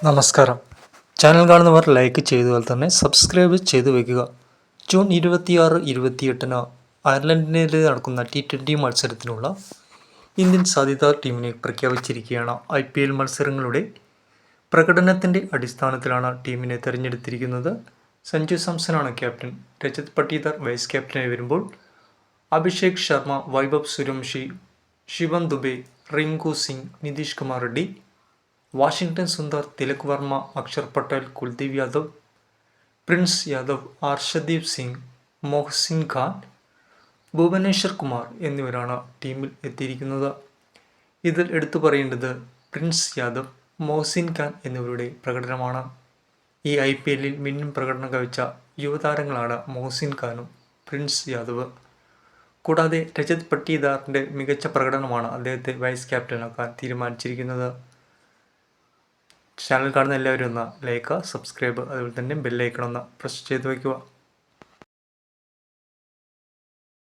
നമസ്കാരം. ചാനൽ കാണുന്നവർ ലൈക്ക് ചെയ്തതുപോലെ തന്നെ സബ്സ്ക്രൈബ് ചെയ്തു വയ്ക്കുക. ജൂൺ 26-28 അയർലൻഡിനെതിരെ നടക്കുന്ന T20 മത്സരത്തിനുള്ള ഇന്ത്യൻ സാധ്യതാ ടീമിനെ പ്രഖ്യാപിച്ചിരിക്കുകയാണ്. IPL മത്സരങ്ങളുടെ പ്രകടനത്തിൻ്റെ അടിസ്ഥാനത്തിലാണ് ടീമിനെ തിരഞ്ഞെടുത്തിരിക്കുന്നത്. സഞ്ജു സാംസണാണ് ക്യാപ്റ്റൻ. രജത് പട്ടീദാർ വൈസ് ക്യാപ്റ്റനായി വരുമ്പോൾ അഭിഷേക് ശർമ്മ, വൈഭവ് സൂര്യവംശി, ശിവം ദുബെ, റിങ്കു സിംഗ്, നിതീഷ് കുമാർ റെഡ്ഡി, വാഷിംഗ്ടൺ സുന്ദർ, തിലക് വർമ്മ, അക്ഷർ പട്ടേൽ, കുൽദീപ് യാദവ്, പ്രിൻസ് യാദവ്, അർഷദീപ് സിംഗ്, മൊഹ്സിൻ ഖാൻ, ഭുവനേശ്വർ കുമാർ എന്നിവരാണ് ടീമിൽ എത്തിയിരിക്കുന്നത്. ഇതിൽ എടുത്തു പറയേണ്ടത് പ്രിൻസ് യാദവ്, മൊഹ്സിൻ ഖാൻ എന്നിവരുടെ പ്രകടനമാണ്. ഈ IPL മിന്നും പ്രകടനം കാഴ്ച യുവതാരങ്ങളാണ് മൊഹ്സിൻ ഖാനും പ്രിൻസ് യാദവ്. കൂടാതെ രജത് പട്ടീദാറിൻ്റെ മികച്ച പ്രകടനമാണ് അദ്ദേഹത്തെ വൈസ് ക്യാപ്റ്റനാക്കാൻ തീരുമാനിച്ചിരിക്കുന്നത്. ചാനൽ കാണുന്ന എല്ലാവരും ഒന്ന് ലൈക്ക്, സബ്സ്ക്രൈബ്, അതുപോലെ തന്നെ ബെല്ലൈക്കൺ ഒന്ന് പ്രസ് ചെയ്ത് വയ്ക്കുക.